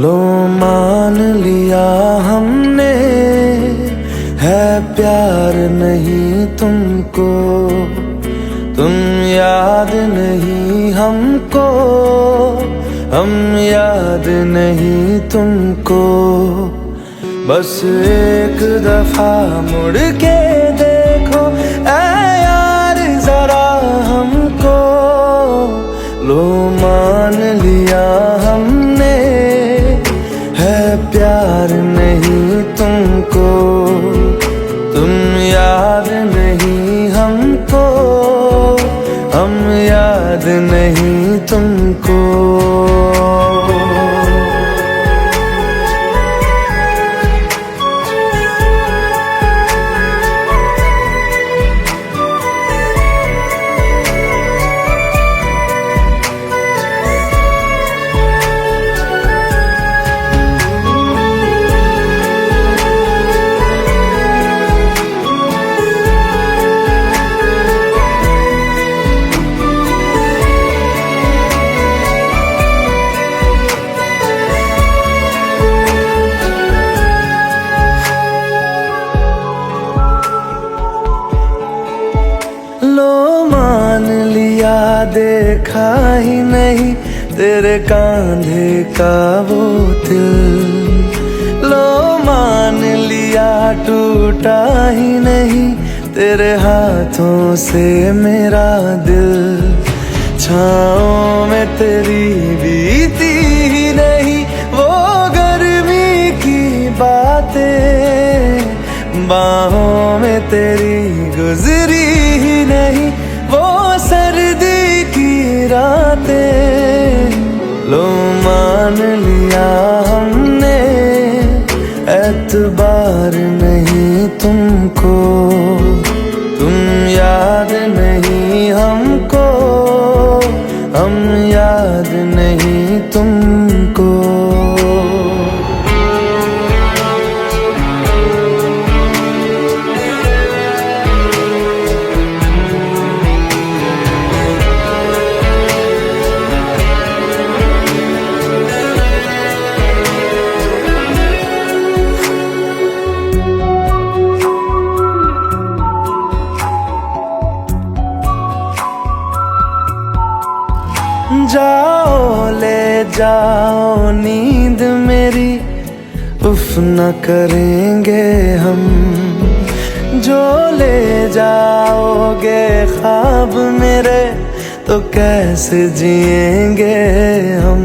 लो मान लिया हमने, है प्यार नहीं तुमको, तुम याद नहीं हमको, हम याद नहीं तुमको। बस एक दफा मुड़ के देखो ऐ यार जरा हमको, लो मान लिया हमने, है प्यार नहीं तुमको, तुम याद नहीं हमको, हम याद नहीं तुमको। देखा ही नहीं तेरे कांधे का वो दिल, लो मान लिया टूटा ही नहीं तेरे हाथों से मेरा दिल। छाँव में तेरी बीती ही नहीं वो गर्मी की बातें, बाहों में तेरी गुजरी ही नहीं वो सर्दी की रातें। लो मान लिया हमने, एतबार नहीं तुमको, तुम याद नहीं हमको, हम याद नहीं तुमको। जाओ ले जाओ नींद मेरी, उफ न करेंगे हम, जो ले जाओगे ख्वाब मेरे तो कैसे जिएंगे हम।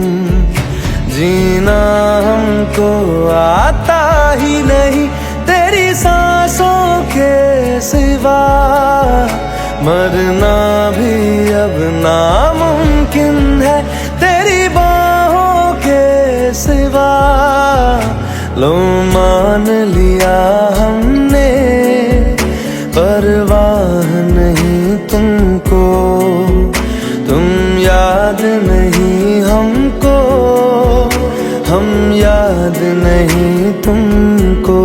जीना हमको आता ही नहीं तेरी सांसों के सिवा, मरना भी अब नामुमकिन है तेरी बाहों के सिवा। लो मान लिया हमने, परवाह नहीं तुमको, तुम याद नहीं हमको, हम याद नहीं तुमको।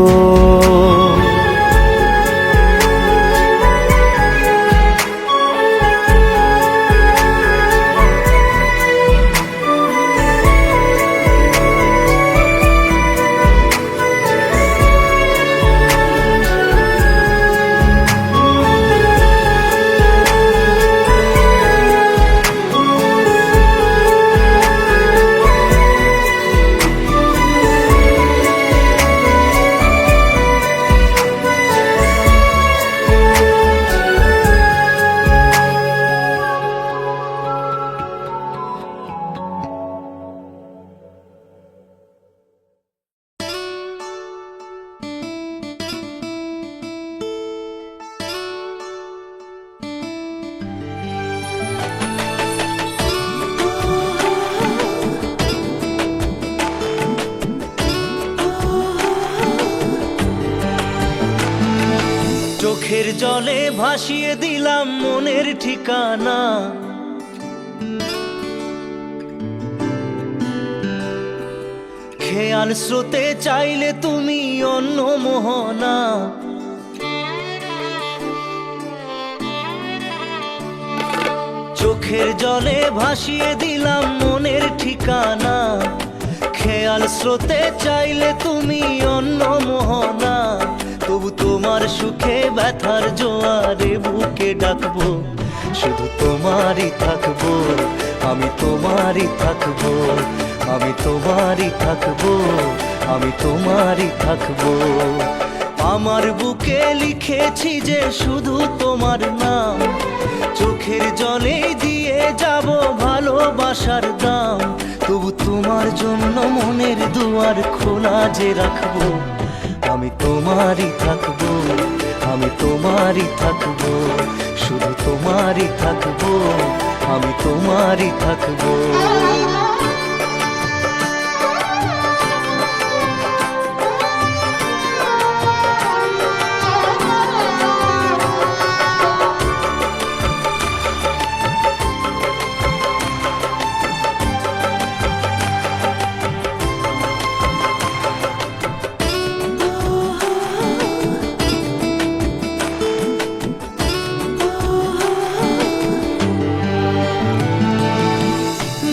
চোখের জলে ভাসিয়ে দিলাম মনের ঠিকানা, খেয়াল স্রোতে চাইলে তুমি অন্য মোহনা। চোখের জলে ভাসিয়ে দিলাম মনের ঠিকানা, খেয়াল স্রোতে চাইলে তুমি অন্য মোহনা, তবু তোমার সুখে ব্যথার জোয়ারে বুকে ডাকবো, শুধু তোমারই থাকবো, আমি তোমারই থাকবো, আমি তোমারই থাকবো, আমি তোমারই থাকবো। আমার বুকে লিখেছি যে শুধু তোমার নাম, চোখের জলে দিয়ে যাব ভালোবাসার দাম, তবু তোমার জন্য মনের দুয়ার খোলা যে রাখবো, আমি তোমারই থাকবো, আমি তোমারই থাকবো, শুধু তোমারই থাকবো, আমি তোমারই থাকবো।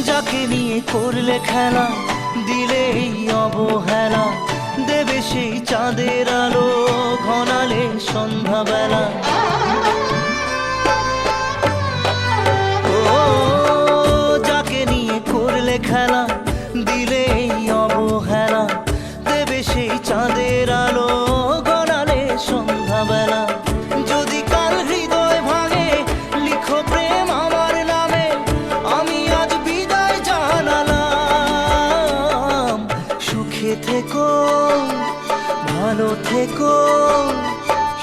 যাকে নিয়ে করলে খেলা, দিলে এই অবহেলা, দেবে সেই চাঁদের আলো ঘনালে সন্ধ্যাবেলা। ও যাকে নিয়ে করলে খেলা, দিলে এই অবহেলা, দেবে সেই চাঁদের আলো ঘনালে সন্ধ্যাবেলা। যদি কাল হৃদয় ভাঙে লিখো প্রেম আমার নামে, আমি আজ বিদায় জানালাম। সুখে থেকো, ভালো থেকো,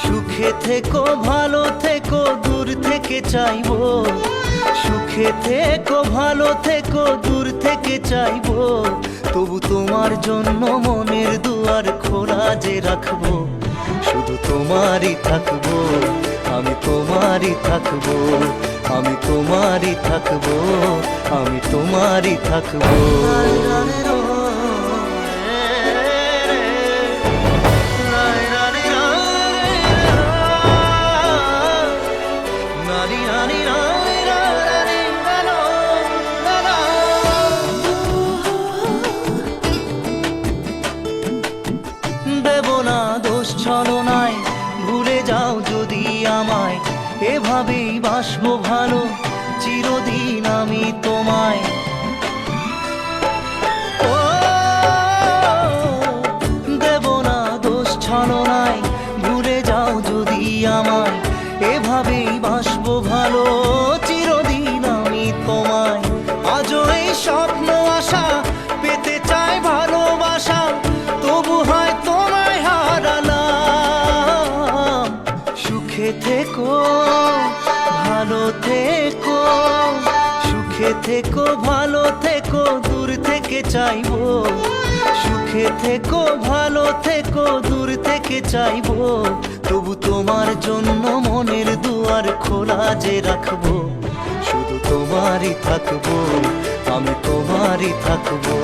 সুখে থেকো, ভালো থেকো, দূর থেকে চাইবো, সুখে থেকো, ভালো থেকো, দূর থেকে চাইবো, তবু তোমার জন্য মনের দুয়ার খোলা যে রাখবো, শুধু তোমারই থাকবো, আমি তোমারই থাকবো, আমি তোমারই থাকবো, আমি তোমারই থাকবো। দেব না দোষ ছলনায়, ভুলে যাও যদি আমায়, এভাবেই বাসবো ভালো চিরদিন আমি তোমায়। ও দেব না দোষ ছলনায়, ভুলে যাও যদি আমায়, এভাবেই বাসবো ভালো চিরদিন আমি তোমায়। আজও এই স্বপ্ন আশা পেতে চাই ভালোবাসা, তবু হয় তোমায় হারালাম। সুখে থেকো, ভালো থেকো, সুখে থেকো, ভালো থেকো, দূর থেকে চাইবো, সুখে থেকো, ভালো থেকো, দূর থেকে চাইবো, তবু তোমার জন্য মনের দুয়ার খোলা যে রাখবো, শুধু তোমারই থাকবো, আমি তোমারই থাকবো,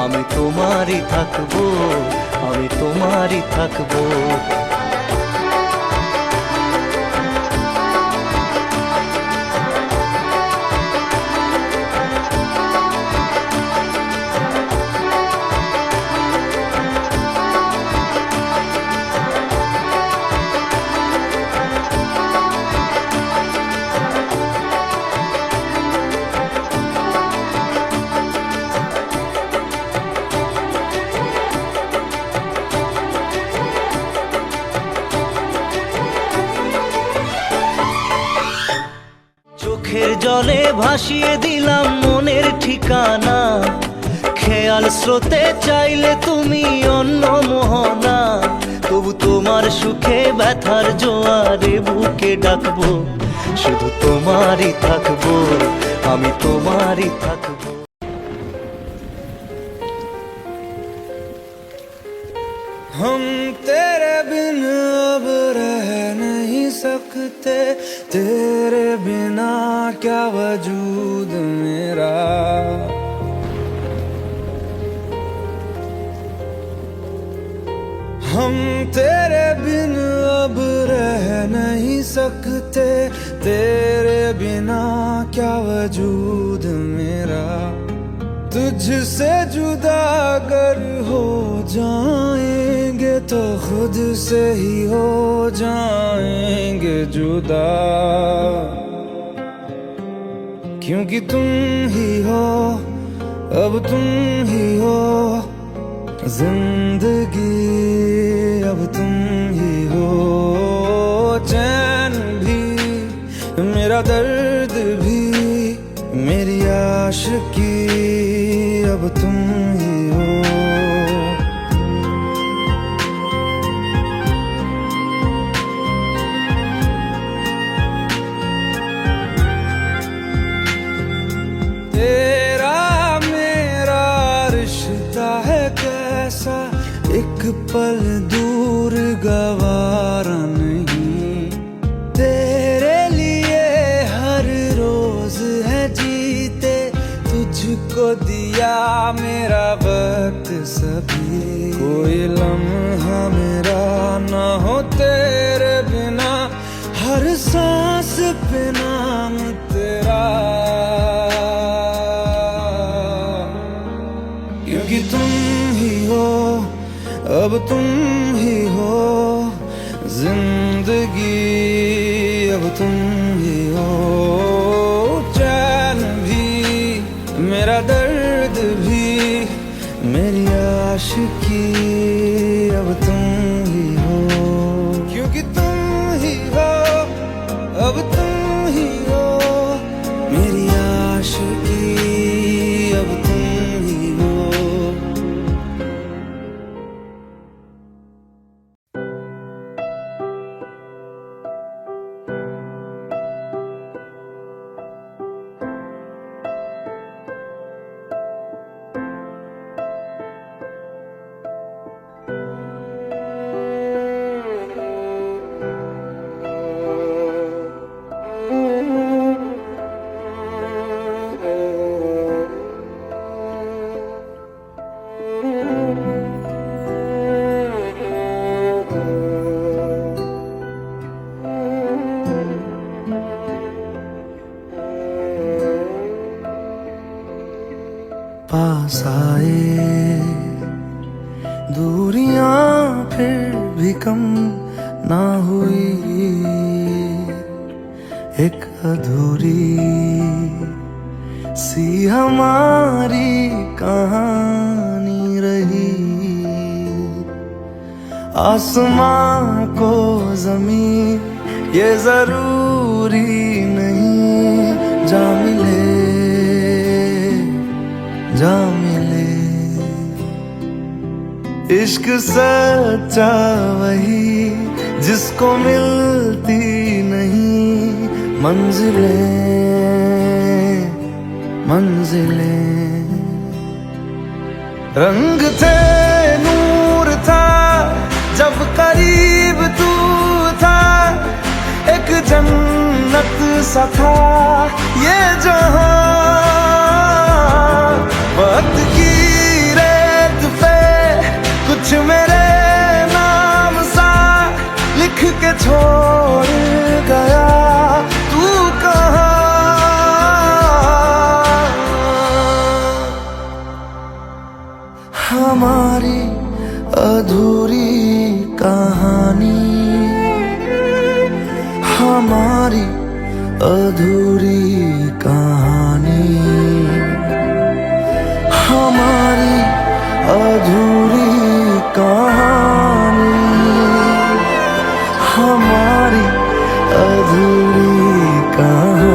আমি তোমারই থাকবো, আমি তোমারই থাকবো। চোখের জলে ভাসিয়ে দিলাম মনের ঠিকানা, খেয়াল স্রোতে চাইলে তুমি অন্য মোহনা, তবু তোমার সুখে ব্যথার জোয়ারে বুকে ডাকবো, শুধু তোমারই থাকবো, আমি তোমারই থাকবো। हम तेरे बिन अब रह नहीं सकते, तेरे बिना क्या वजूद मेरा। हम तेरे बिन अब रह नहीं सकते, तेरे बिना क्या वजूद मेरा। तुझसे जुदा अगर हो जाएंगे तो खुद से ही हो जाएंगे जुदा, क्योंकि तुम ही हो, अब तुम ही हो जिंदगी, अब तुम ही हो चैन भी, मेरा दर्द भी, मेरी आशिकी, अब तुम ही हो। तेरा मेरा रिश्ता है कैसा, एक पल दूर गवारा नहीं, तेरे लिए हर रोज है जीते, तुझको दिया मेरा वक्त सभी, कोई लम्हा मेरा ना हो तेरे बिना, हर सांस पे नाम तेरा, क्योंकि तुम ही हो, अब तुम ही हो जिंदगी, अब तुम ही हो चैन भी, मेरा दर्द भी, मेरी आशिकी, अब तुम ही हो, क्योंकि तुम ही हो, अब तुम ही हो मेरी आशिकी, अब तुम ही हो। पास आए दूरियां फिर भी कम ना हुई, एक अधूरी सी हमारी कहानी रही, आसमां को जमीन ये जरूरी नहीं, जा मिले जा मिले, इश्क सच्चा वही जिसको मिलती नहीं मंजिलें मंजिलें, रंग थे नूर था जब करीब तू था, एक जन्नत सा था ये जहां, वक्त की रेत पे कुछ मेरे नाम सा लिख के छोड़ गया, तू कहाँ, हमारी अधूरी कहानी, हमारी अधूरी कहानी, हमारी अधूरी कहानी, हमारी अधूरी कहानी।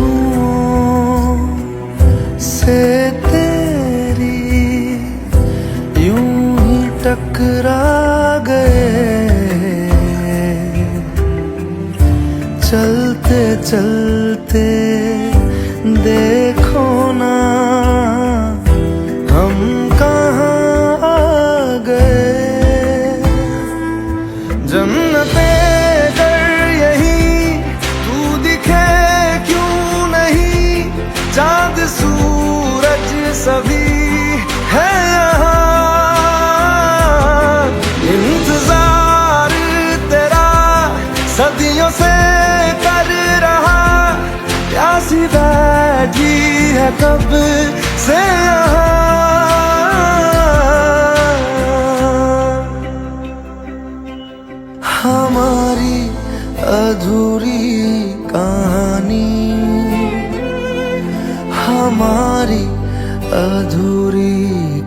खुशबुओं से तेरी यूं ही टकरा गए, चलते देखो ना हम कहाँ आ गए। जन्नते कर यही तू दिखे क्यों नहीं, चांद सूरज सभी है यहाँ। इंतजार तेरा सदियों से कर रहा, प्यासी बैठी है कब से यहाँ। हमारी अधूरी कहानी, हमारी अधूरी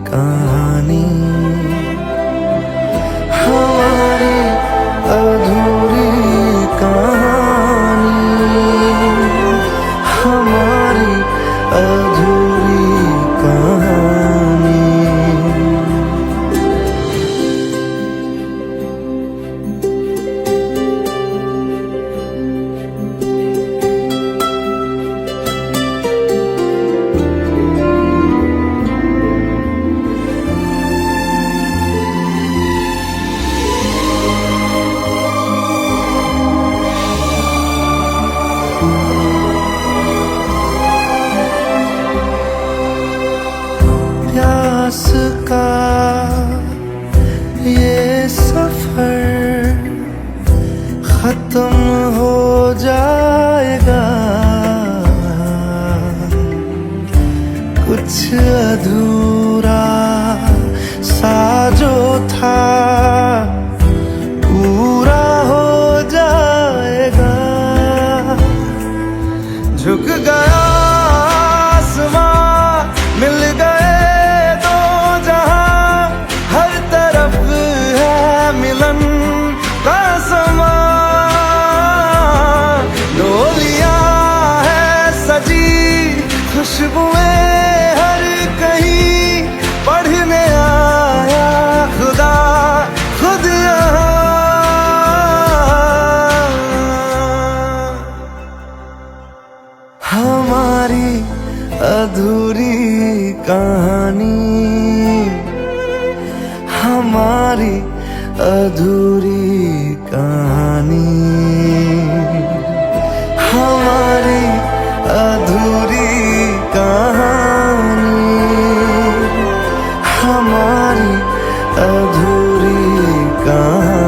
कहानी, हमारी अधूरी कहानी, हमारी अधूरी कहानी। प्यास का ये सफर खत्म हो जाएगा, कुछ अधूरा सा जो था पूरा हो जाएगा। झुक गया आसमां, मिल गए दो जहां, हर तरफ है मिलन का समा। डोलियां है सजी, खुशबुएं हर कहीं, पढ़ने आया खुदा खुद यहाँ। हमारी अधूरी कहानी, हमारी अधूरी कहानी, हमारी अधूरी कहानी, हमारी अधूरी कहानी।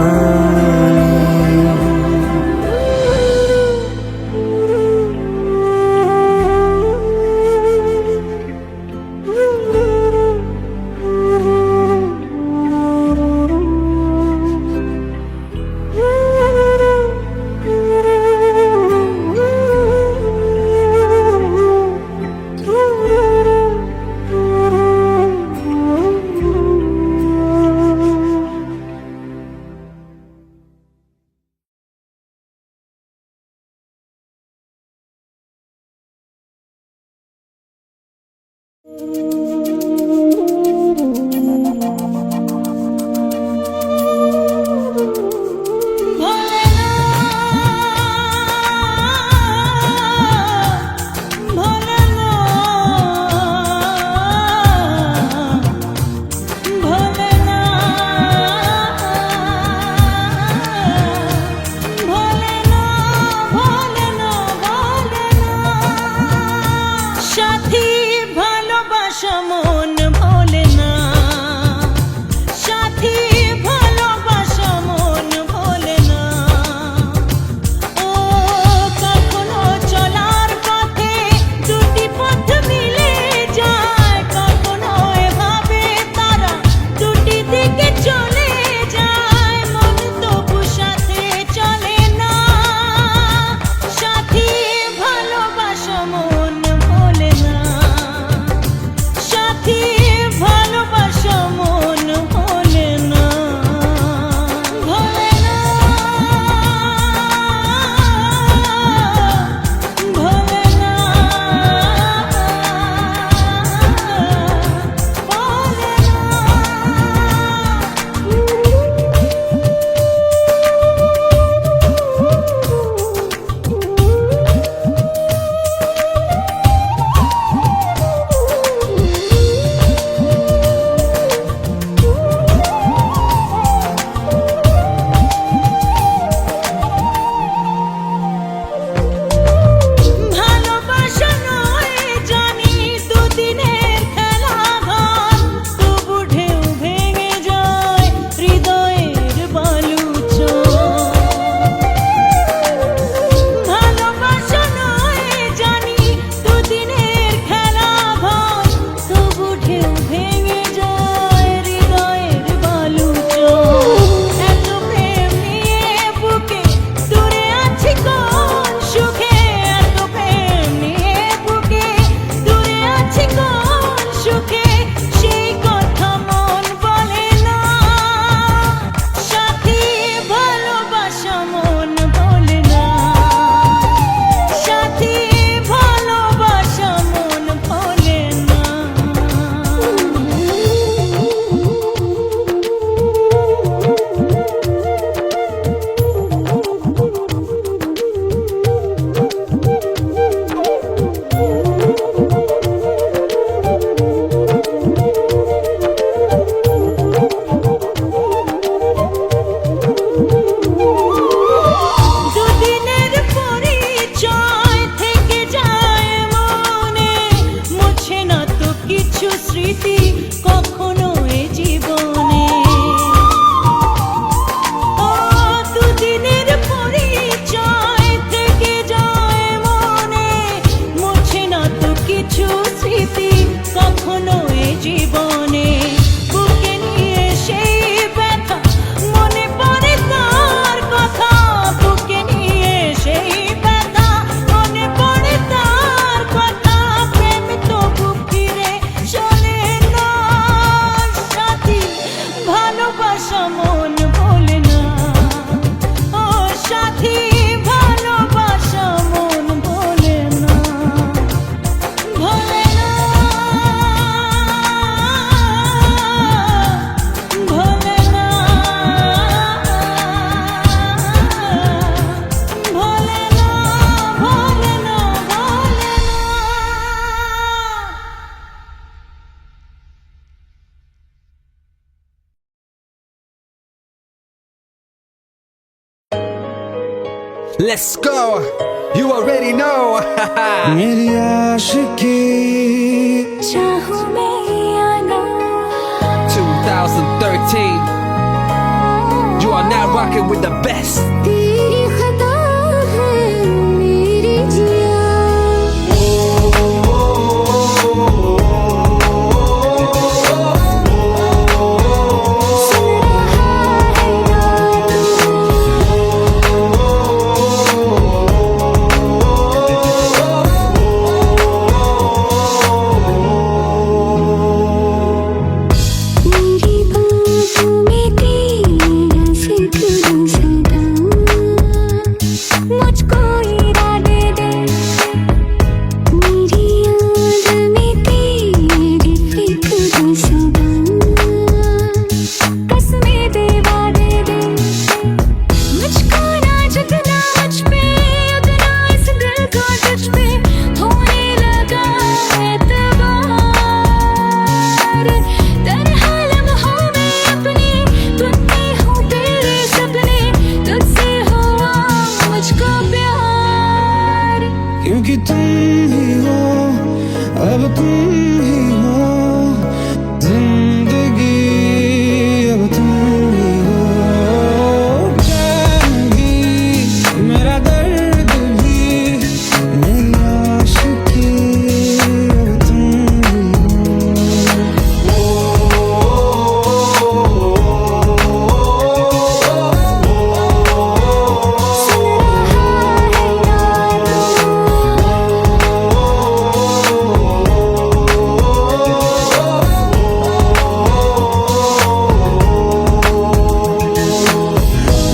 সাথী ভালোবাসা Let's go. You already know. मेरी आशिकी चाहूं मैं या ना 2013. You are now rocking with the best. तेरी खता है मेरी जिया सुन रहा है ना मेरी बातों में तेरा जिक्र सदा मुझको इरादे दे मेरी याद में तेरी फिक्र सदा कसमें दे वादे दे मुझको ना झुकना मुझ पे उतना इस दिल को तुझ पे होने लगा एतबार तन्हा लम्हों में अपने तुमने हो तेरे सपने तुझसे हुआ मुझको प्यार क्योंकि तुम ही हो अब तुम ही हो जिंदगी अब तुम ही हो चैन भी मेरा दर्द भी मेरी आशिकी अब तुम ही सुन रहा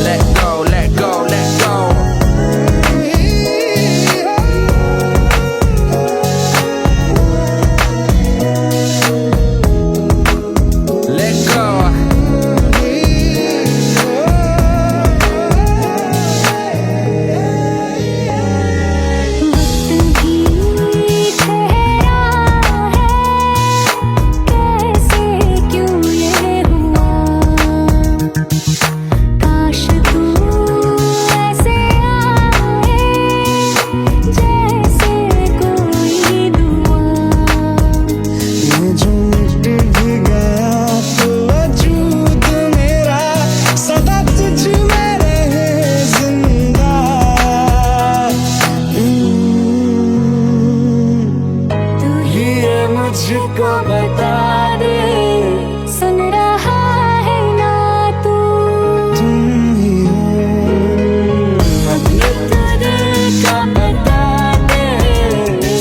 Let go, let go, let go. Let go. वक्त भी ठहरा है कैसे क्यों ये हुआ काश तू ऐसे आए जैसे कोई दुआ ये जो मिट भी गया तो वजूद मेरा सदा तुझ में रहे जिंदा तू ही ये मुझको बता दे सुन रहा है ना तू तुम ही हो अपने तो दिल का बता दे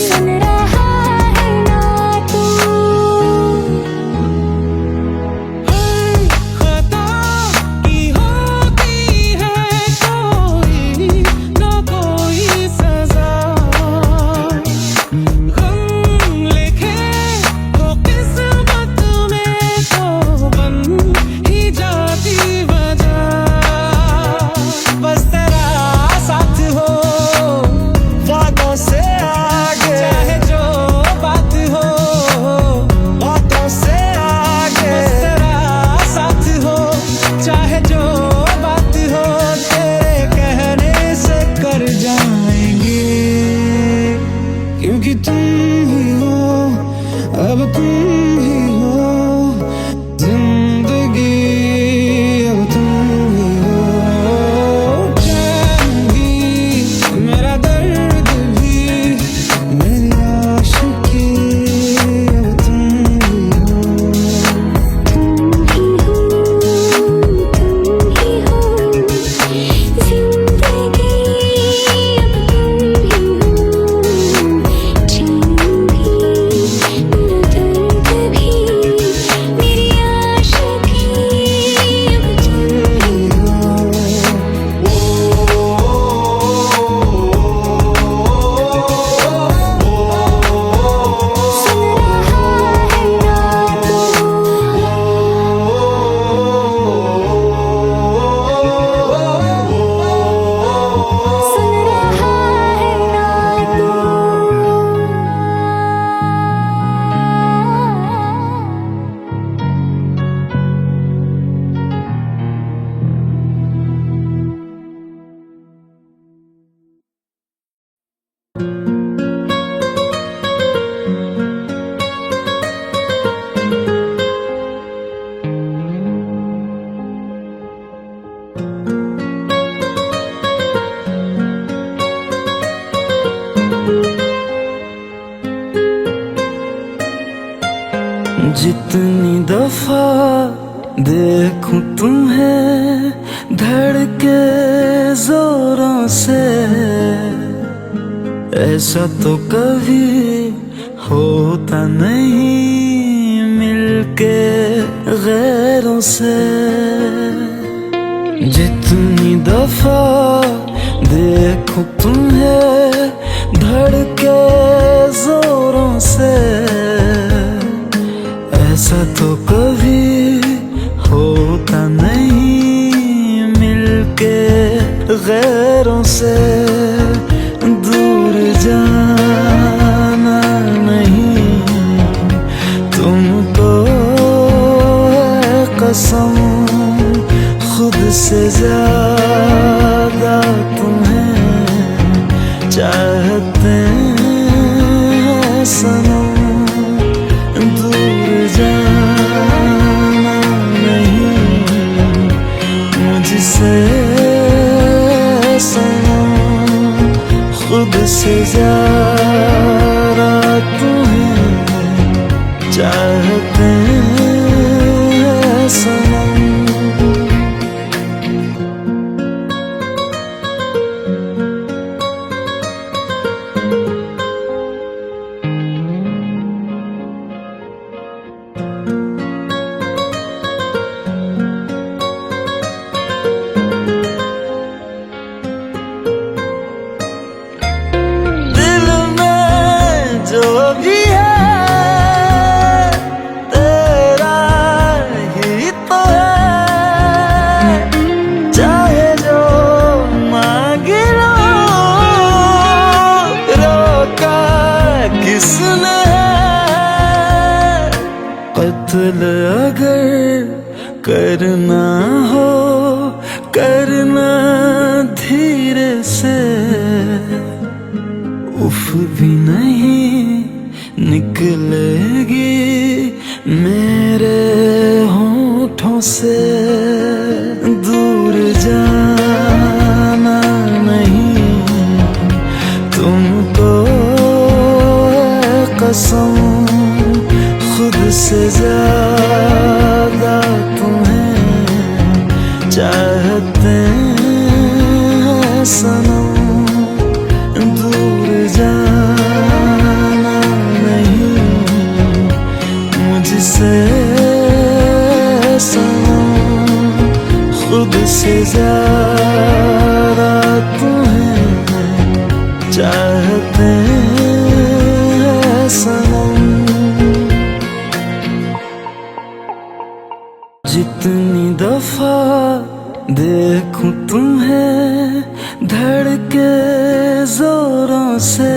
सुन रहा है ना तू खता की होती है कोई न कोई सजा गम लिखे तो किस्मत में तो बन ही जाती वजह बस तेरा साथ हो वादों से आगे चाहे जो बात हो बातों से आगे बस तेरा साथ हो चाहे जो बात हो तेरे कहने से कर जाएंगे क्योंकि तुम ही हो अब तुम ही हो जिंदगी अब तुम ही हो चैन भी मेरा दर्द भी मेरी आशिकी अब तुम ही हो तुम ही हो जिंदगी अब तुम ही हो चैन भी मेरा दर्द जितनी दफा देखूं तुम्हें धड़के जोरों से, ऐसा तो कभी होता नहीं मिलके गैरों से। जितनी दफा देखूं तुम्हें धड़के जोरों से, ऐसा तो कभी होता नहीं मिलके गैरों से। दूर जाना नहीं तुमको है कसम, खुद से ज्यादा तुम्हें चाहते हैं सनम। दूर जाना नहीं मुझसे सनम, खुद से ज्यादा तुम्हें चाहते हैं सनम। जो भी है तेरा ही तो है, चाहे जो मांग लो, रोका किसने है। कत्ल अगर करना हो करना धीरे से, उफ भी नहीं निकलेगी मेरे होठों से। दूर जाना नहीं तुमको है कसम, खुद से ज्यादा तुम्हें चाहते हैं सनम। दूर जाना नहीं मुझसे सनम, खुद से ज्यादा तुम्हें चाहते हैं सनम। जितनी दफा देखूं तुम्हें धड़के जोरों से,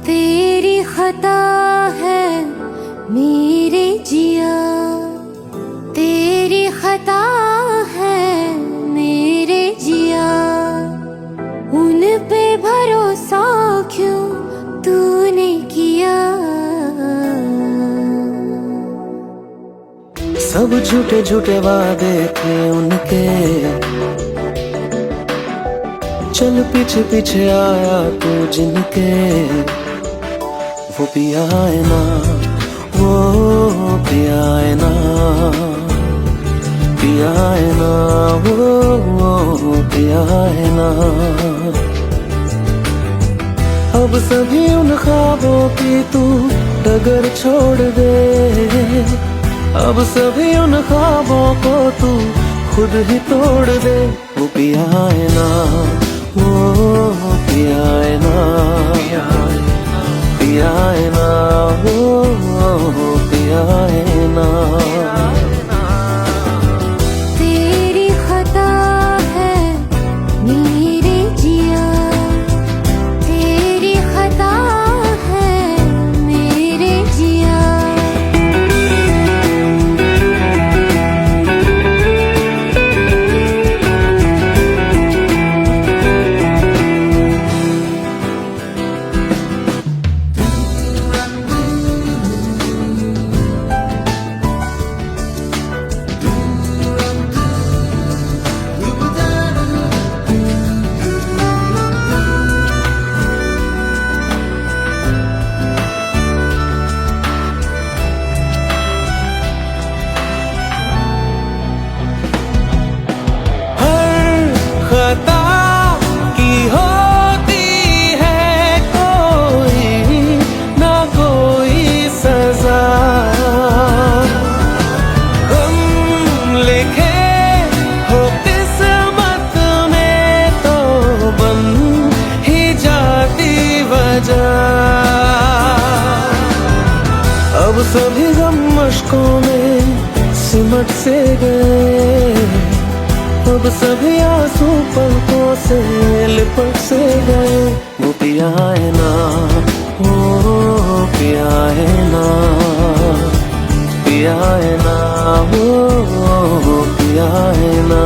तेरी खता है मेरे जिया, तेरी खता है मेरे जिया, उन पे भरोसा क्यों तूने किया। सब झूठे झूठे वादे थे उनके, चल पीछे पीछे आया तू जिनके। वो पिया है ना, वो पिया है ना, पिया है ना, वो पिया है ना। अब सभी उन ख्वाबों की तू डगर छोड़ दे, अब सभी उन ख्वाबों को तू खुद ही तोड़ दे। वो पिया है ना, वो पिया है ना, पिया है ना, वो पिया है ना। तेरी खता है मेरे जिया, तेरी खता है मेरे जिया। अब सभी आंसू पलकों से लिपट से गए। वो पिया है ना, वो पिया है ना, पिया है ना, वो पिया है ना।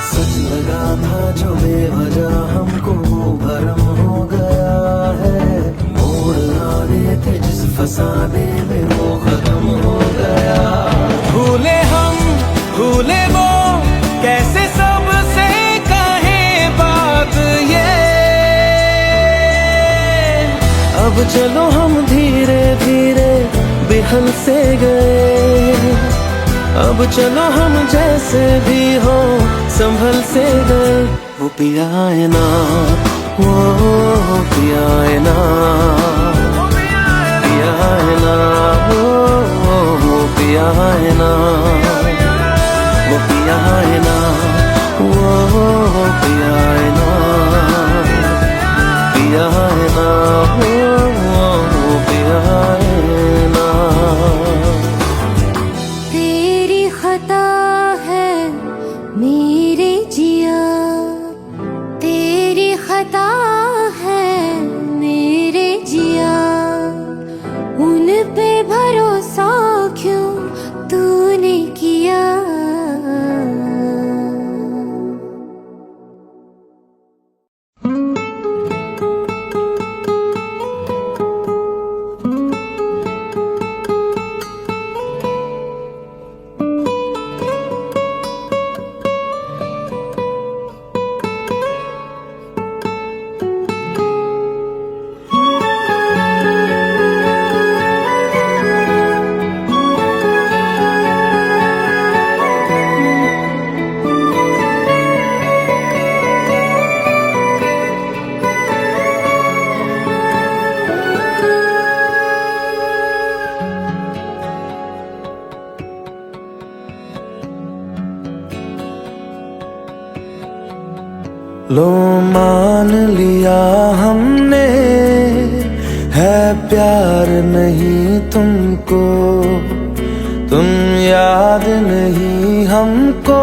सच लगा था जो बेवजह हमको वो भरम हो गया है। मोड़ आ रहे थे जिस फसाने में वो खत्म हो गया। भूले हम भूले वो, कैसे सबसे कहे बात ये। अब चलो हम धीरे धीरे बिहल से गए। अब चलो हम जैसे भी हो संभल से गए। वो पिया है ना, वो पिया है ना, पिया है ना, वो पिया है ना, वो पिया है ना, वो पिया है ना, पिया है ना, वो पिया है ना। तेरी खता है मेरे जिया, तेरी खता है मेरे जिया। उन पे भरोसा क्यों तूने किया। लो मान लिया हमने है प्यार नहीं तुमको। तुम याद नहीं हमको,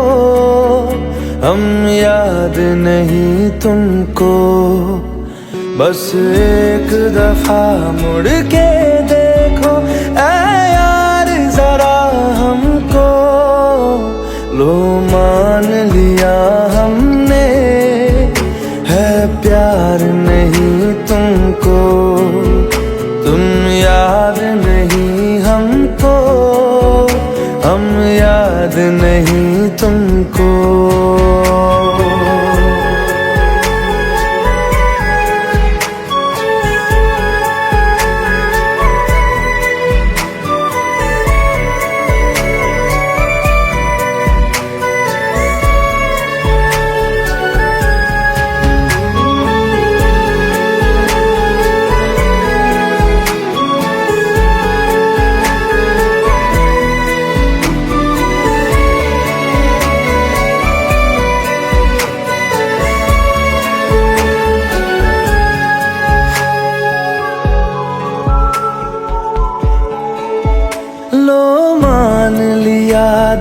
हम याद नहीं तुमको। बस एक दफा मुड़ के देखो ऐ यार जरा हमको। लो मान लिया हमने है प्यार नहीं तुमको। तुम याद नहीं हमको, हम याद नहीं तुमको।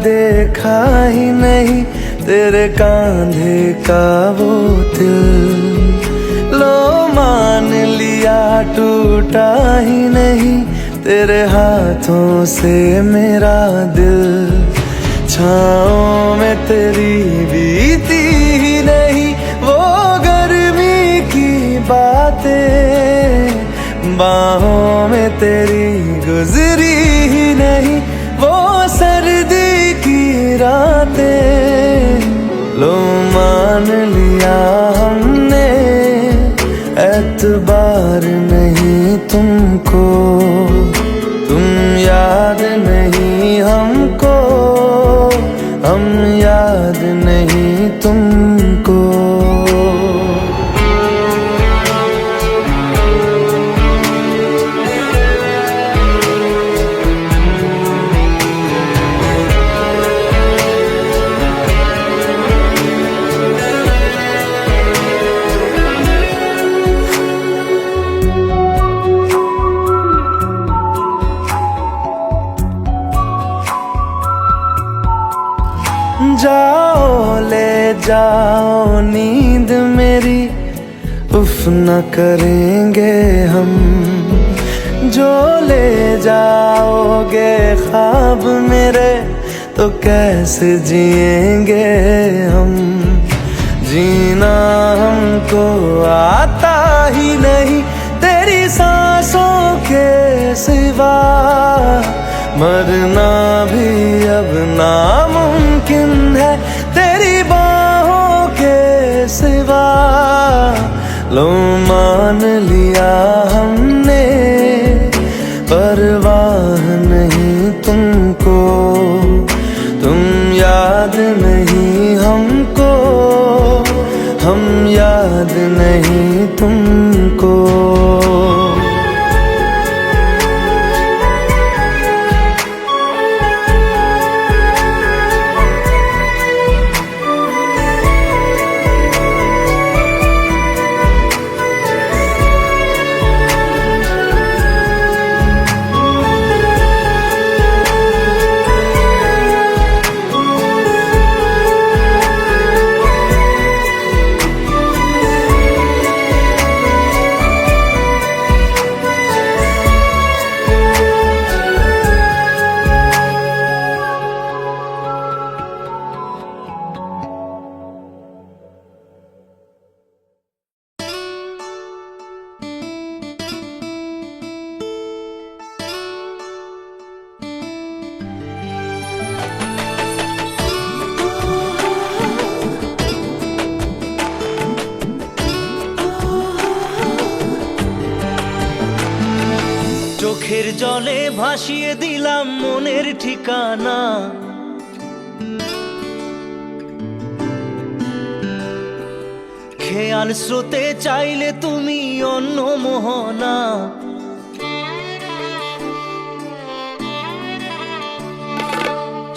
देखा ही नहीं तेरे कांधे का वो दिल। लो मान लिया टूटा ही नहीं तेरे हाथों से मेरा दिल। छाँव में तेरी बीती ही नहीं वो गर्मी की बातें। बाहों में तेरी गुजरी ही नहीं वो सर्दी की रातें। लो मान लिया हमने एतबार नहीं तुमको। तुम याद नहीं हमको, हम याद नहीं तुमको। नींद मेरी उफ न करेंगे हम, जो ले जाओगे ख्वाब मेरे तो कैसे जिएंगे हम। जीना हमको आता ही नहीं तेरी सांसों के सिवा, मरना भी अब नामुमकिन है तेरी बाहों के सिवा। लो मान लिया हमने परवाह नहीं तुमको, तुम याद नहीं हमको, हम याद नहीं तुमको। চোখের জলে ভাসিয়ে দিলাম মনের ঠিকানা, খেয়াল স্রোতে চাইলে তুমি অন্য মোহনা।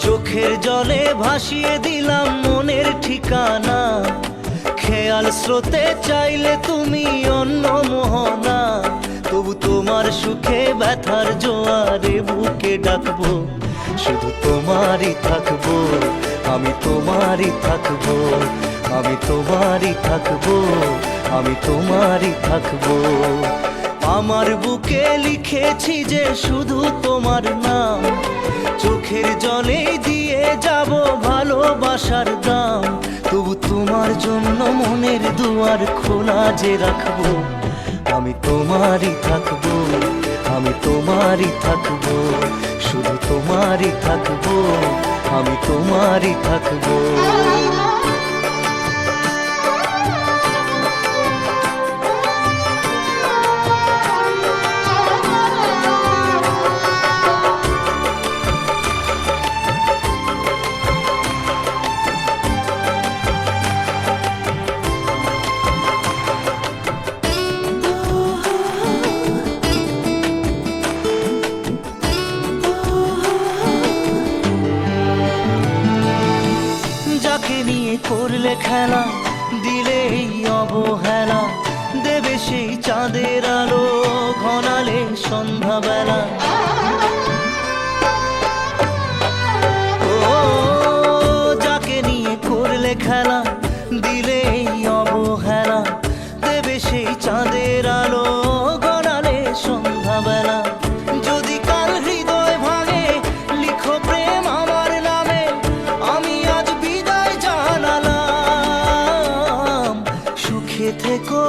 চোখের জলে ভাসিয়ে দিলাম মনের ঠিকানা, খেয়াল স্রোতে চাইলে তুমি অন্য মোহনা। তবু তোমার সুখে ব্যথার জোয়ারে বুকে ডাকবো, শুধু তোমারই থাকবো, আমি তোমারই থাকবো, আমি তোমারই থাকবো, আমি তোমারই থাকবো। আমার বুকে লিখেছি যে শুধু তোমার নাম, চোখের জলে দিয়ে যাব ভালোবাসার দাম। তবু তোমার জন্য মনের দুয়ার খোলা যে রাখবো, আমি তোমারই থাকবো, আমি তোমারই থাকবো, শুধু তোমারই থাকবো, আমি তোমারই থাকবো। যাকে নিয়ে করলে খেলা, দিলে এই অবহেলা, দেবে সেই চাঁদের আলো ঘনালে সন্ধ্যাবেলা। ও যাকে নিয়ে করলে খেলা, দিলে এই অবহেলা, দেবে সেই চাঁদের আলো ঘনালে সন্ধ্যাবেলা। যদি কাল হৃদয় ভাঙে লিখো প্রেম আমার নামে, আমি আজ বিদায় জানালাম। সুখে থেকো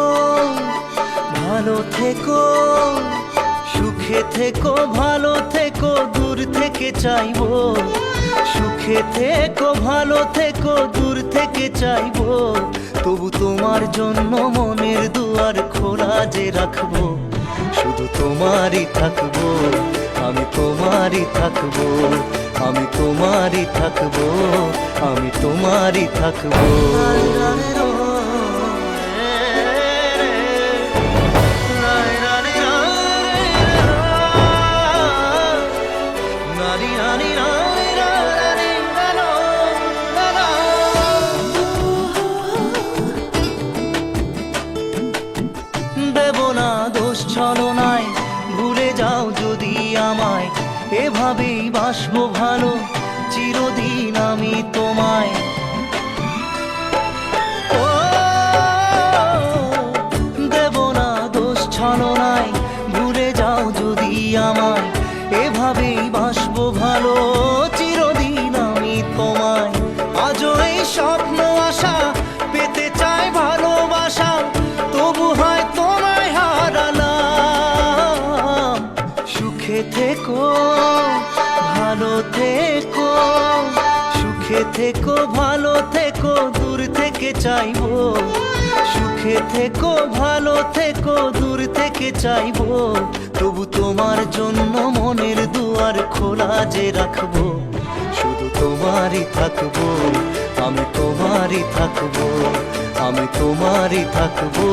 ভালো থেকো, সুখে থেকো ভালো থেকো, দূর থেকে চাইবো। সুখে থেকো ভালো থেকো, দূর থেকে চাইবো। তবু তোমার জন্য মনের দুয়ার খোলা যে রাখবো, শুধু তোমারই থাকবো, আমি তোমারই থাকবো, আমি তোমারই থাকবো, আমি তোমারই থাকবো। দেব না দোষ ছলনায়, ভুলে যাও যদি আমায়, এভাবেই বাসবো ভালো চিরদিন আমি তোমায়। ও থেকো ভালো থেকো দূর থেকে চাইবো, সুখে থেকো ভালো থেকো দূর থেকে চাইবো, তবু তোমার জন্য মনের দুয়ার খোলা যে রাখবো, শুধু তোমারই থাকবো, আমি তোমারই থাকবো, আমি তোমারই থাকবো,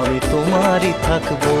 আমি তোমারই থাকবো।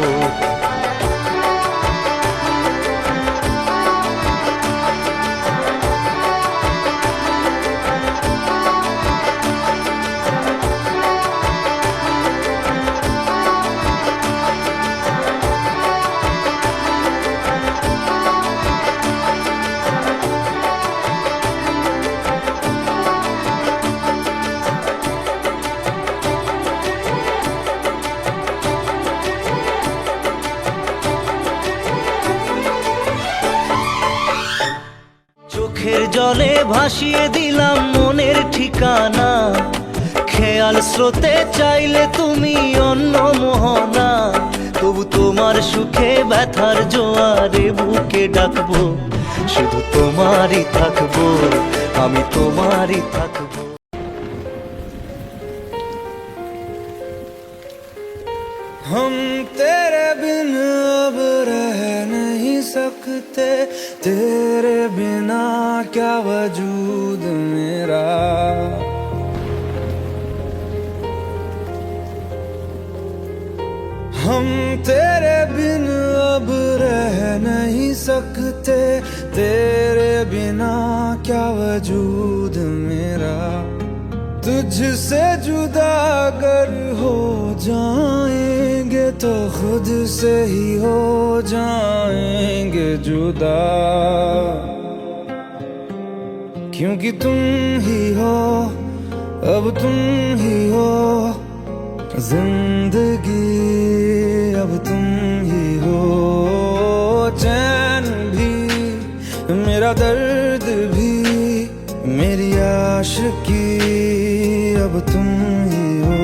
চোখের জলে ভাসিয়ে দিলাম মনের ঠিকানা, খেয়াল স্রোতে চাইলে তুমি অন্য মোহনা, তবু তোমার সুখে ব্যথার জোয়ারে বুকে ডাকবো, শুধু তোমারই থাকবো, আমি তোমারই থাকবো। हम तेरे बिन अब रह नहीं सकते, तेरे बिना क्या वजूद मेरा। हम तेरे बिन अब रह नहीं सकते, तेरे बिना क्या वजूद मेरा। तुझसे जुदा अगर हो जाएंगे तो खुद से ही हो जाएंगे जुदा, क्योंकि तुम ही हो, अब तुम ही हो जिंदगी, अब तुम ही हो चैन भी, मेरा दर्द भी, मेरी आशिकी, अब तुम ही हो।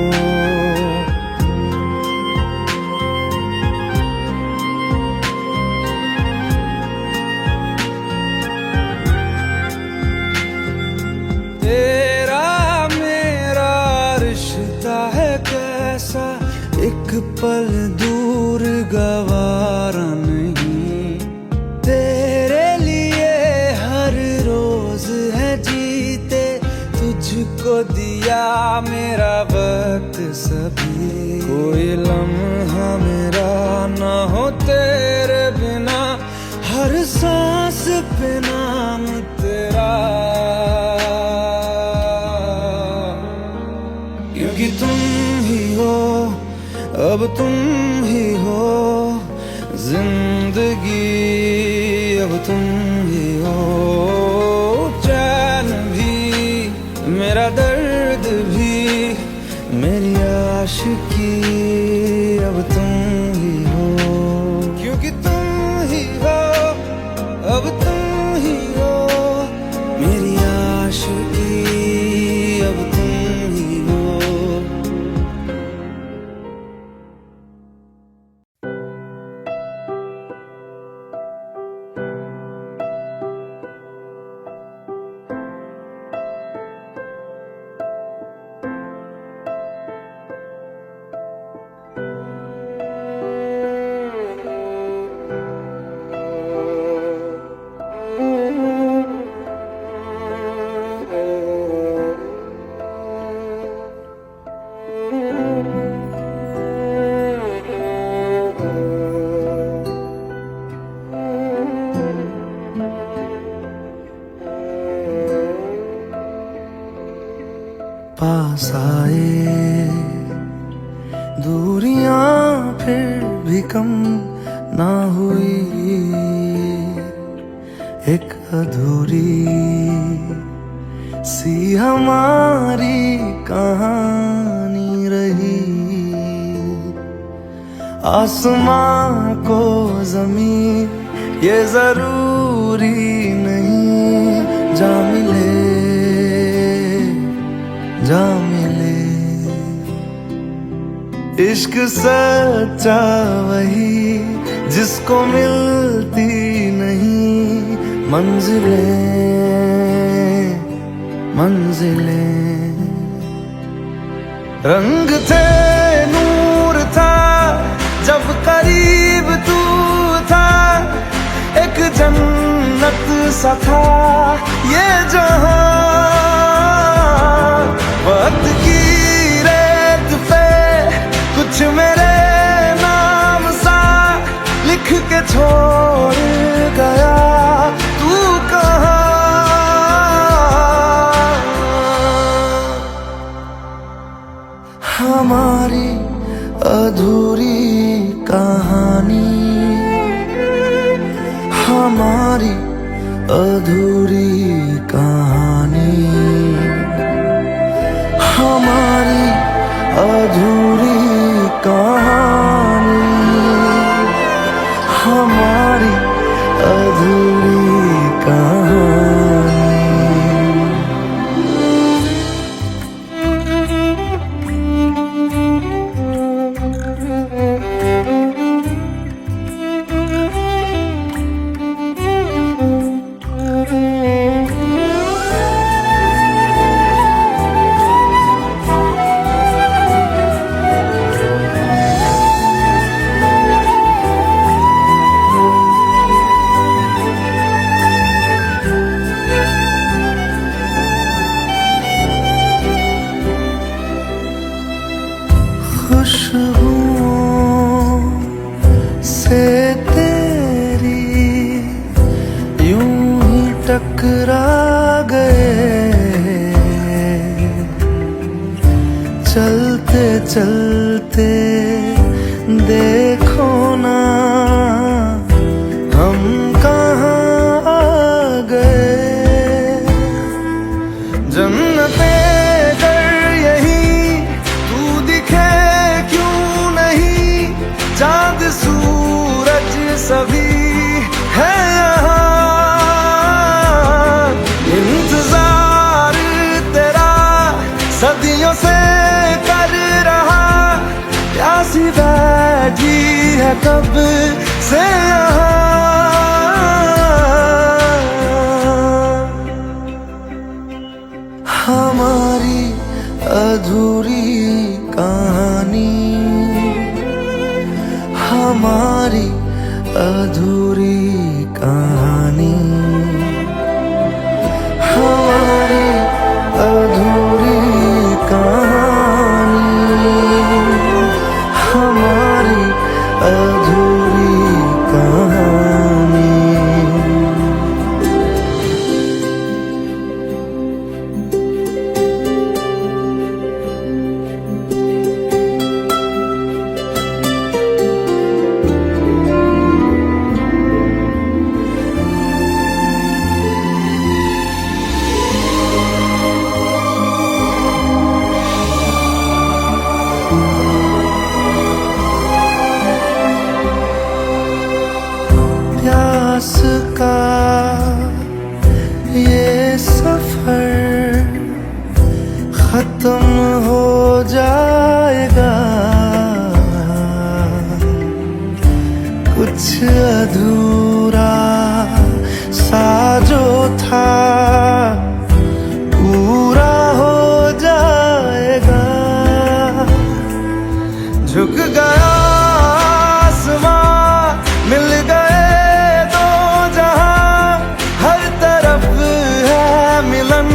तेरा मेरा रिश्ता है कैसा, एक पल दूर गवारा नहीं, तेरे लिए हर रोज है जीते, तुझको दिया मेरा वक्त सभी, कोई लम्हा मेरा ना हो तेरे बिना, हर सांस पे नाम तेरा, क्योंकि तुम ही हो, अब तुम ही हो जिंदगी, अब तुम ही हो चैन भी, मेरा दर्द भी, मेरी आशिकी, अब तुम ही हो, क्योंकि तुम ही हो, अब तुम ही हो मेरी आशिकी, अब तुम ही हो। पास आए दूरियां फिर भी कम ना हुई, एक अधूरी सी हमारी कहानी रही, आसमां को जमीन ये जरूरी नहीं, जा मिले जा मिले, इश्क सच्चा वही जिसको मिलती नहीं मंजिलें मंजिलें। रंग थे, नूर था, जब करीब तू था, एक जन्नत सा था ये जहां। वक्त की रेत पे कुछ मेरे नाम सा लिख के छोड़ गया तू कहाँ। हमारी अधूरी कहानी, हमारी अधूरी कहानी, हमारी अधूरी कहानी, हमारी अधूरी कहानी। खुशबुओं से तेरी यूं ही टकरा गए, चलते चलते देखो ना हम कहाँ आ गए। जन्नते कर यही तू दिखे चांद सूरज सभी है यहाँ। इंतजार तेरा सदियों से कर रहा, प्यासी बैठी है कब से यहाँ। हमारी अधूरी कहानी, हमारी अधूरी कहानी, हमारी अधूरी कहानी, हमारी अधूरी कहानी। प्यास का ये सफर खत्म हो जाएगा, कुछ अधूरा सा जो था पूरा हो जाएगा। झुक गया आसमां, मिल गए दो जहां, हर तरफ है मिलन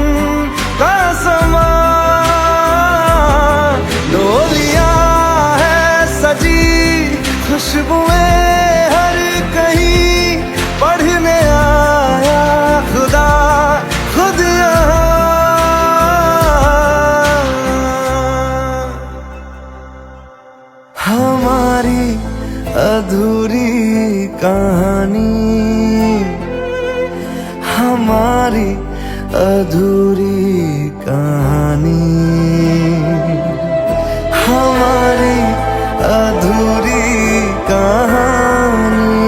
का समा। डोलियां है सजी, खुशबुएं हर कहीं, पढ़ने आया खुदा खुद यहाँ। हमारी अधूरी कहानी, हमारी अधूरी कहानी, हमारी अधूरी कहानी,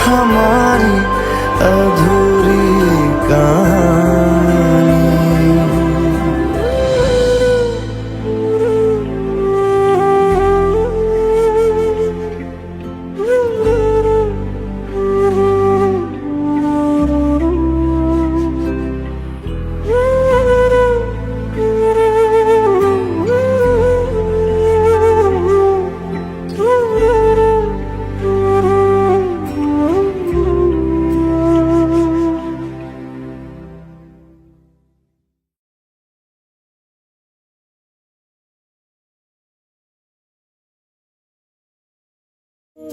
हमारी अधूरी कहानी। সাথী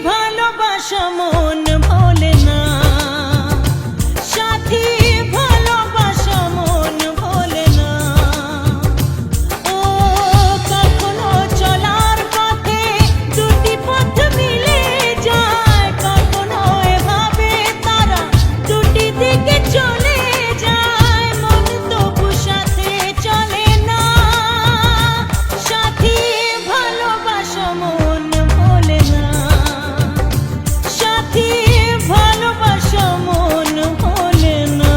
ভালোবাসা মন ভোলে না, সাথী ভালোবাসা মন ভোলে না। ও কখনো চলার পথে দুটি পথ মিলে যায়, কখনো এভাবে তারা দুটি দিকে চলে যায়, মন তবু সাথে চলে না। সাথী ভালোবাসা মন ভোলে না, সাথী ভালোবাসা মন ভোলে না,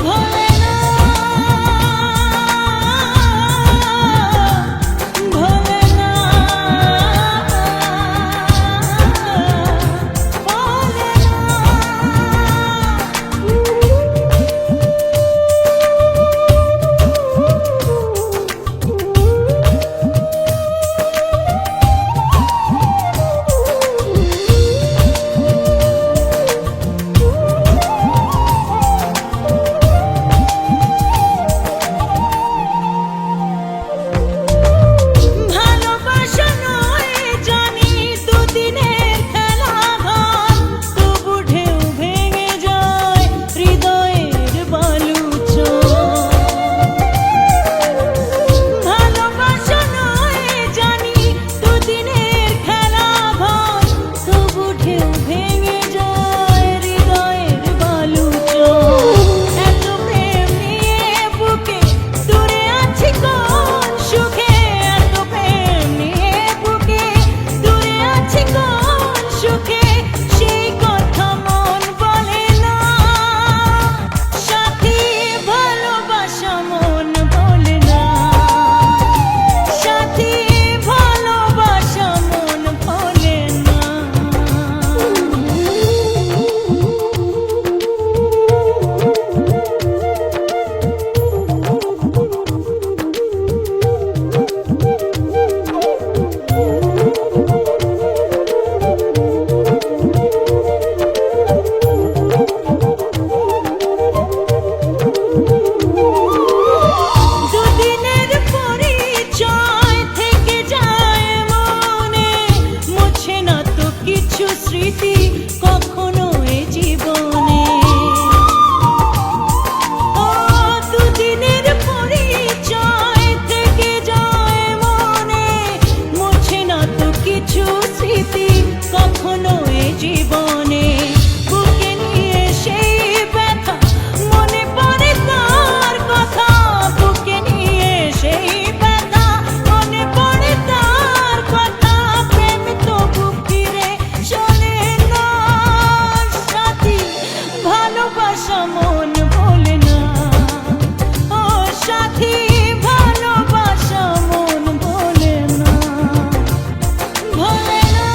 ভোলে না, ভোলে না, ভালোবাসা নয় জানি দুদিনের খেলা ঘর, তবু ঢেউ ভেঙে যায় হৃদয়ের বালুচর। ভালোবাসা নয় জানি দুদিনের খেলা ঘর, তবু ঢেউ ভেঙে যায় হৃদয়ের বালুচর। এত প্রেম নিয়ে বুকে দূরে আছি কোন সুখে, এত প্রেম নিয়ে বুকে দূরে আছি কোন সুখে, সেই কথা মন বলে না। সাথী ভালোবাসা মন বলে না, সাথী ভালোবাসা মন বলে না। দুদিনের পরিচয় থেকে যায় মনে, মুছে না তো কিছু স্মৃতি কখনো এ জীবনে। ও দুদিনের পরিচয় থেকে যায় মনে, মুছে না তো কিছু স্মৃতি কখনো এ জীবনে। বুকে নিয়ে সেই ব্যথা মনে পড়ে তার কথা, বুকে নিয়ে সেই ব্যথা মনে পড়ে তার কথা, প্রেম তবু ফিরে চলে না। সাথী ভালোবাসা মন ভোলে না, ও সাথী ভালোবাসা মন ভোলে না, ভোলে না,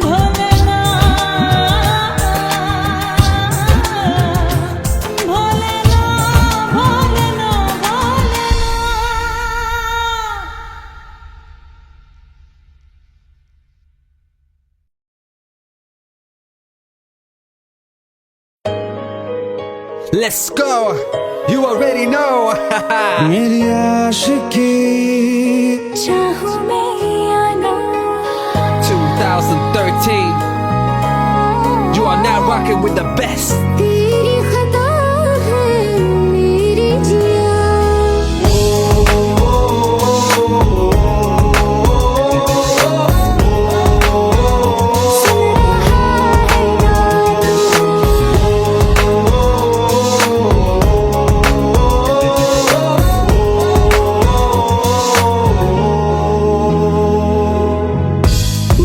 ভোলে না, ভোলে না, ভোলে না, ভোলে না। Let's go. You already know. मेरी आशिकी चाहूं मैं या ना, 2013. You are now rocking with the best. तेरी खता है मेरी जिया।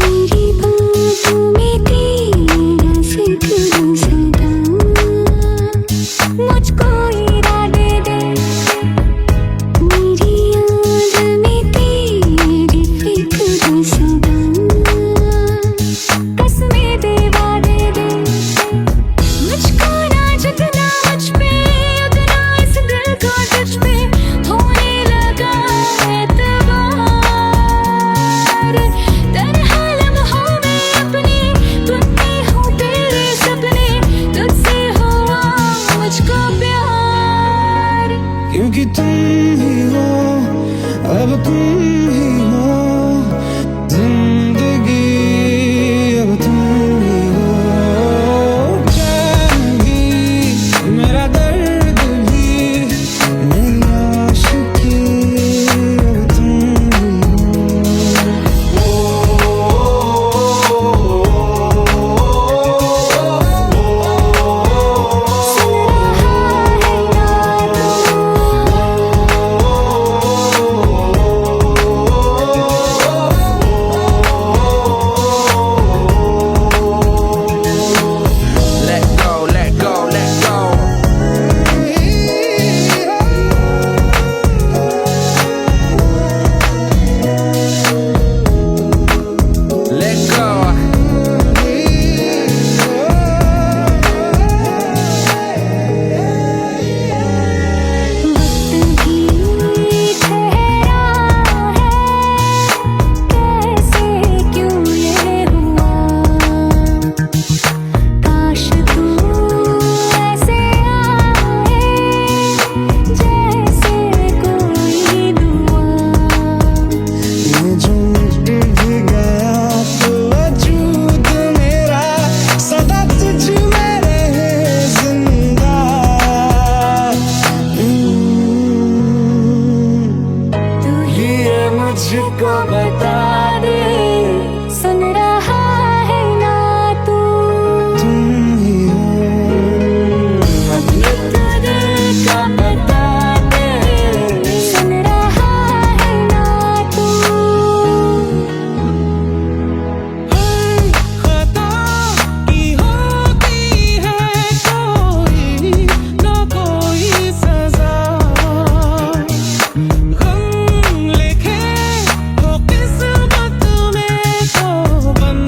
मेरी बाहों में तेरा जिक्र सदा क्योंकि तुम ही हो, अब तुम ही हो जिंदगी, अब तुम ही हो चैन भी, मेरा दर्द भी, मेरी आशिकी, अब तुम ही हो। Let go, let go, let go. Let go. वक्त भी ठहरा है, कैसे क्यों ये हुआ, काश तू ऐसे आए जैसे कोई दुआ। ये जो मिट भी गया तो वजूद मेरा सदा तुझ में रहे जिंदा। तू ही ये मुझको बता दे, सुन रहा है ना तू, तुम ही हो, अपने दिल का बता दे, सुन रहा है ना तू। खता की होती है कोई ना कोई सजा, गम लिखे हो किस्मत में तो बन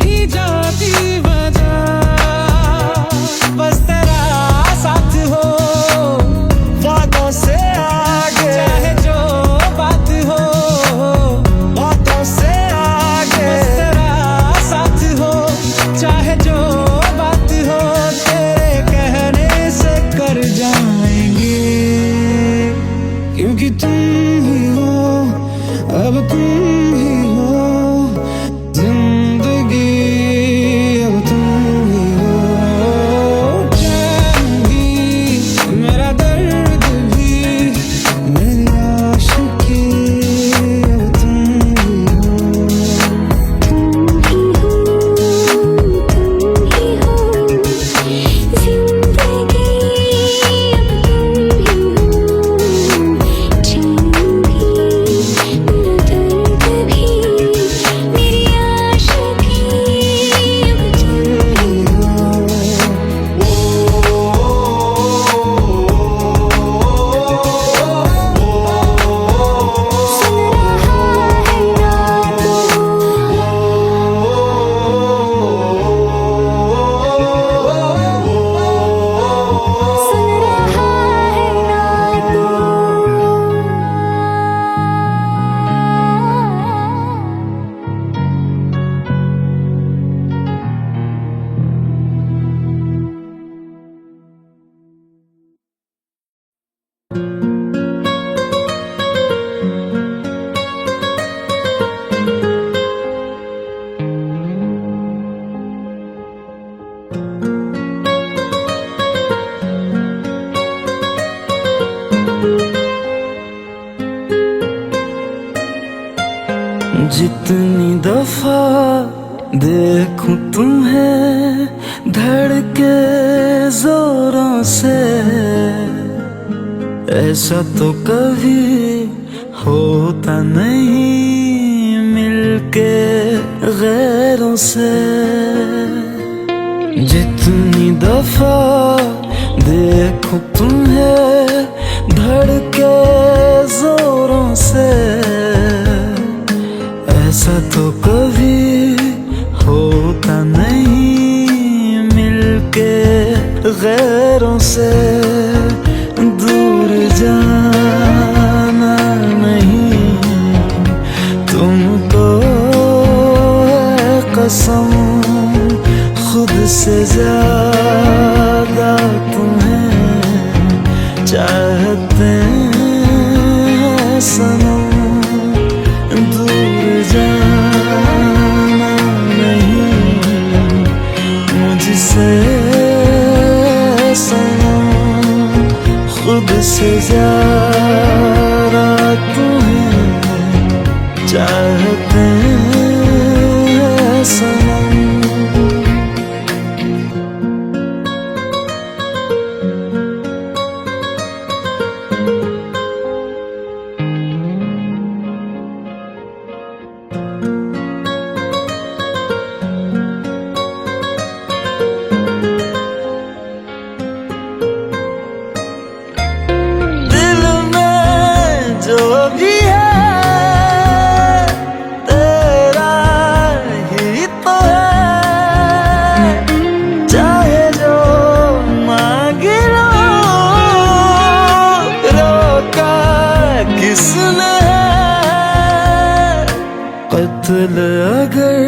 ही जाती वजह। बस तेरा साथ हो वादों से आगे, चाहे जो बात हो बातों से आगे। बस तेरा साथ हो चाहे जो बात हो, तेरे कहने से कर जाएंगे, क्योंकि तुम ही हो, अब तुम ही हो जिंदगी, अब तुम ही हो चैन भी, मेरा दर्द भी, मेरी आशिकी, अब तुम ही हो। तुम ही हो, तुम ही हो जिंदगी, अब तुम ही हो चैन भी, मेरा दर्द भी, मेरी आशिकी, अब तुम ही हो। सुन रहा है ना तू, सुन रहा है ना तू। जितनी दफा देखूं तुम्हें धड़के जोरों से, ऐसा तो कभी होता नहीं मिलके गैरों से। जितनी दफा देखूं तुम्हें धड़के जोरों से, ऐसा तो कभी होता नहीं मिलके गैरों से। दूर जाना नहीं तुमको है कसम, खुद से ज्यादा तुम्हें चाह चाहते हैं सनम, दूर जाना नहीं मुझसे सनम, खुद से ज्यादा तुम्हें चाहते हैं सनम। दिल में जो भी है तेरा ही तो है, चाहे जो मांगे लो, रोका किसने है। कत्ल अगर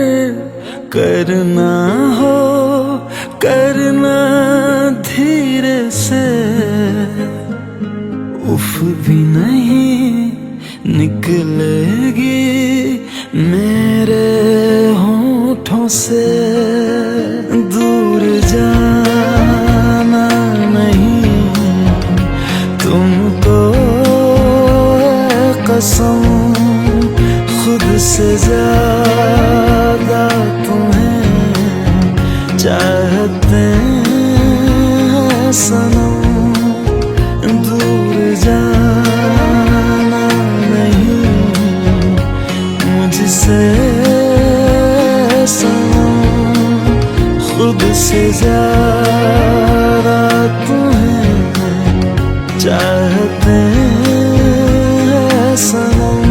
करना हो करना धीरे से, उफ भी नहीं निकलेगी मेरे होठों से। दूर जाना नहीं तुमको है कसम, खुद से ज्यादा तुम्हें चाहते हैं सनम, दूर जाना नहीं मुझसे सनम, खुद से ज्यादा तुम्हें चाहते हैं सनम।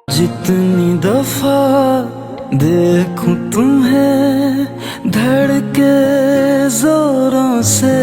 जितनी दफा देखूं तुम्हें धड़के जोरों से,